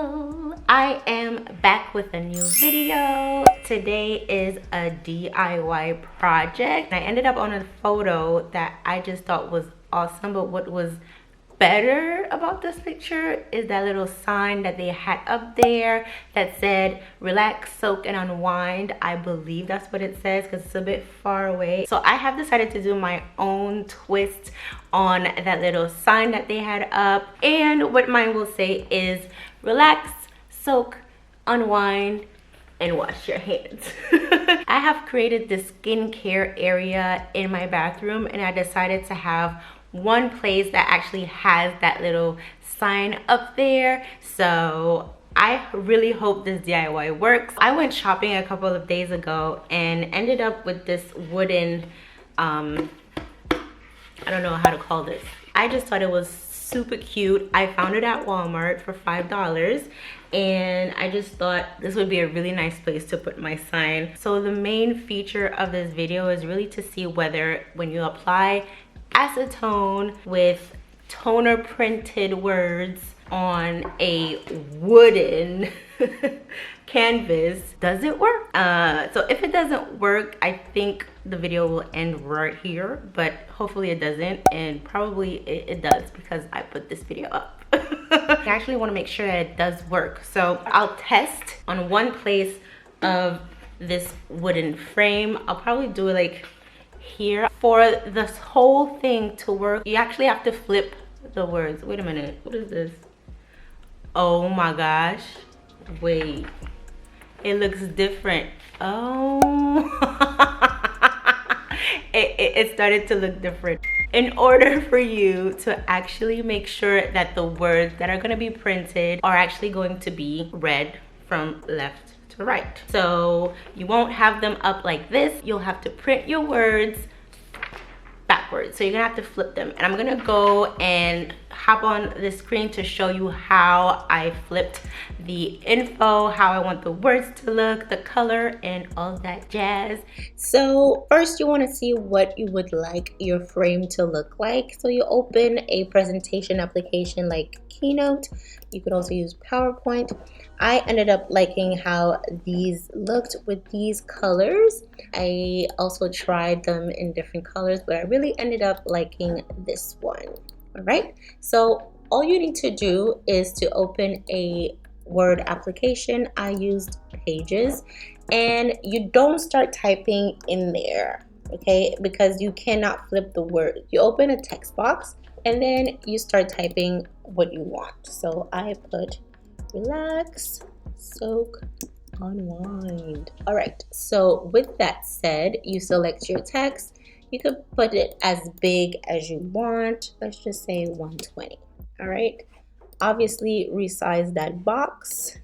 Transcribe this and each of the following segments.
Hello, I am back with a new video. Today is a DIY project. I ended up on a photo that I just thought was awesome, but what was better about this picture is that little sign that they had up there that said relax, soak, and unwind. I believe that's what it says because it's a bit far away. So I have decided to do my own twist on that little sign that they had up, and what mine will say is relax, soak, unwind, and wash your hands. I have created this skincare area in my bathroom, and I decided to have one place that actually has that little sign up there. So I really hope this DIY works. I went shopping a couple of days ago and ended up with this wooden, I don't know how to call this. I just thought it was super cute. I found it at Walmart for $5, and I just thought this would be a really nice place to put my sign. So the main feature of this video is really to see whether when you apply acetone with toner printed words on a wooden canvas, does it work? So if it doesn't work, I think the video will end right here, but hopefully it doesn't, and probably it does because I put this video up. I actually want to make sure that it does work, so I'll test on one place of this wooden frame. I'll probably do it like here. For this whole thing to work, you actually have to flip the words. Wait a minute, what is this? Oh my gosh, wait, it looks different. Oh, it started to look different. In order for you to actually make sure that the words that are going to be printed are actually going to be read from left to right, so you won't have them up like this. You'll have to print your words backwards, so you're gonna have to flip them, and I'm gonna go and hop on the screen to show you how I flipped the info, how I want the words to look, the color, and all that jazz. So first you want to see what you would like your frame to look like. So you open a presentation application like Keynote. You could also use PowerPoint. I ended up liking how these looked with these colors. I also tried them in different colors, but I really ended up liking this one. All right, so all you need to do is to open a Word application. I used Pages, and you don't start typing in there, okay, because you cannot flip the word. You open a text box and then you start typing what you want. So I put relax, soak, unwind. All right, so with that said, you select your text. You could put it as big as you want. Let's just say 120. All right, obviously resize that box.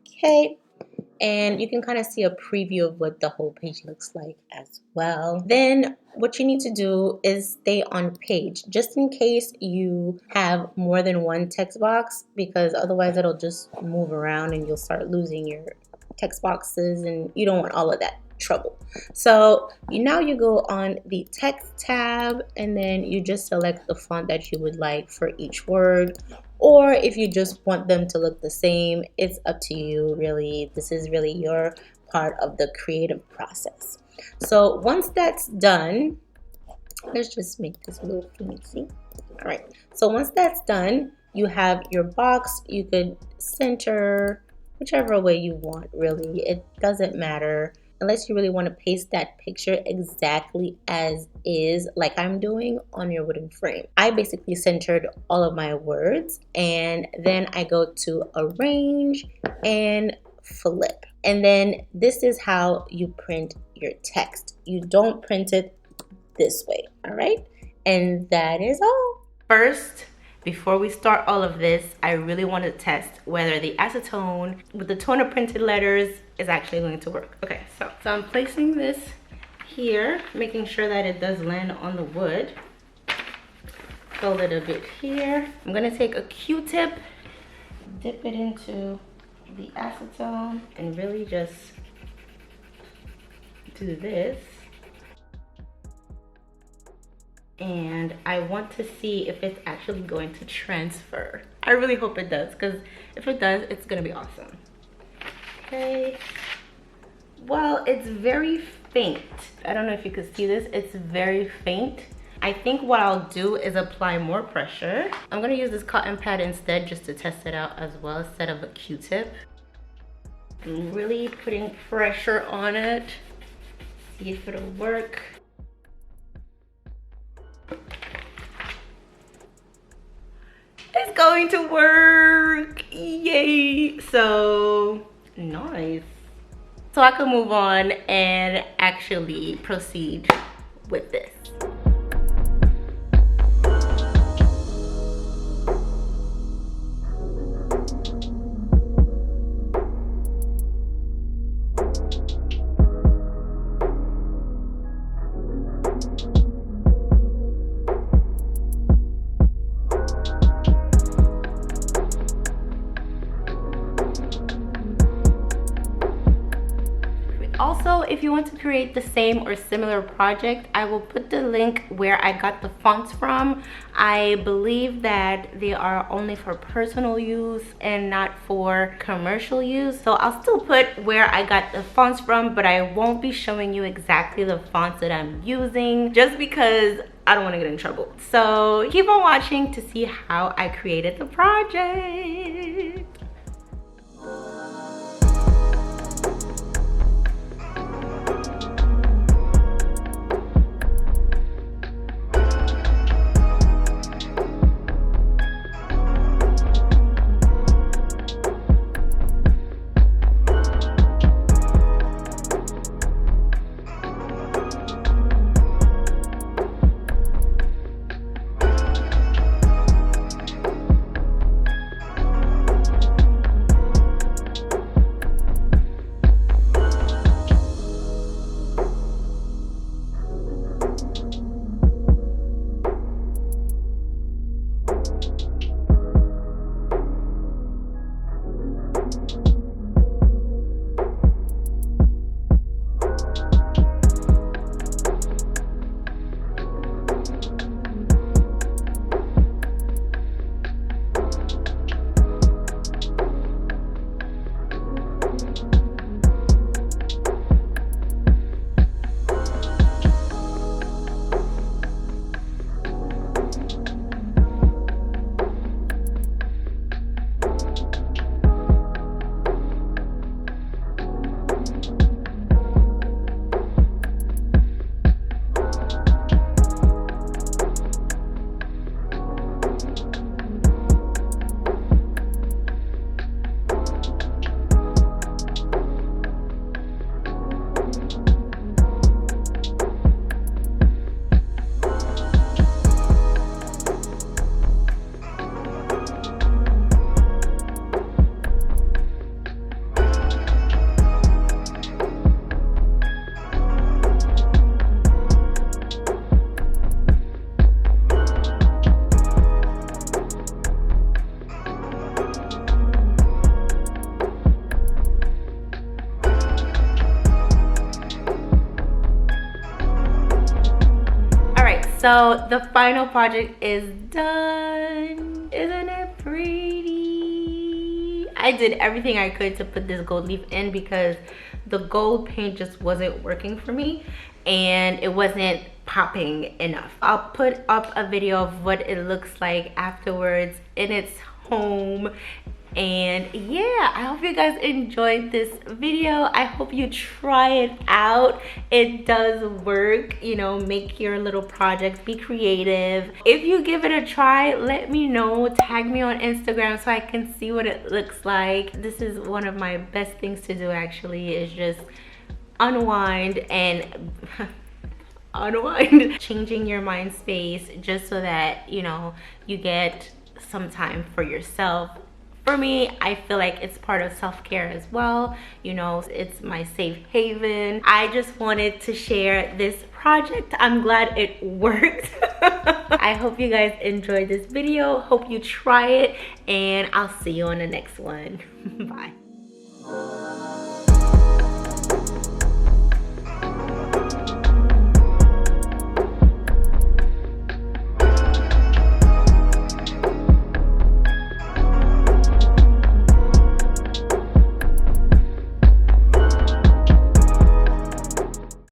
Okay, and you can kind of see a preview of what the whole page looks like as well. Then what you need to do is stay on page, just in case you have more than one text box, because otherwise it'll just move around and you'll start losing your text boxes, and you don't want all of that trouble. So now you go on the text tab, and then you just select the font that you would like for each word, or if you just want them to look the same, it's up to you really. This is really your part of the creative process. So once that's done, let's just make this a little fancy. All right, so once that's done, you have your box. You could center whichever way you want, really. It doesn't matter, unless you really want to paste that picture exactly as is, like I'm doing on your wooden frame. I basically centered all of my words, and then I go to arrange and flip. And then this is how you print your text. You don't print it this way, all right? And that is all. First, before we start all of this, I really want to test whether the acetone with the toner printed letters is actually going to work. Okay, so I'm placing this here, making sure that it does land on the wood. Fold it a bit here. I'm gonna take a Q-tip, dip it into the acetone, and really just do this. and I want to see if it's actually going to transfer. I really hope it does, because if it does, it's gonna be awesome. Okay, well, it's very faint. I don't know if you can see this, it's very faint. I think what I'll do is apply more pressure. I'm gonna use this cotton pad instead, just to test it out as well, instead of a Q-tip. I'm really putting pressure on it, see if it'll work. It's going to work, yay! So nice. So I can move on and actually proceed with this. Also, if you want to create the same or similar project, I will put the link where I got the fonts from. I believe that they are only for personal use and not for commercial use. So I'll still put where I got the fonts from, but I won't be showing you exactly the fonts that I'm using, just because I don't want to get in trouble. So keep on watching to see how I created the project. So the final project is done. Isn't it pretty? I did everything I could to put this gold leaf in because the gold paint just wasn't working for me and it wasn't popping enough. I'll put up a video of what it looks like afterwards in its home. And yeah, I hope you guys enjoyed this video. I hope you try it out. It does work, you know, make your little projects, be creative. If you give it a try, let me know, tag me on Instagram so I can see what it looks like. This is one of my best things to do actually, is just unwind and unwind, changing your mind space just so that, you know, you get some time for yourself. For me, I feel like it's part of self-care as well. You know, it's my safe haven. I just wanted to share this project. I'm glad it worked. I hope you guys enjoyed this video. Hope you try it, and I'll see you on the next one. Bye.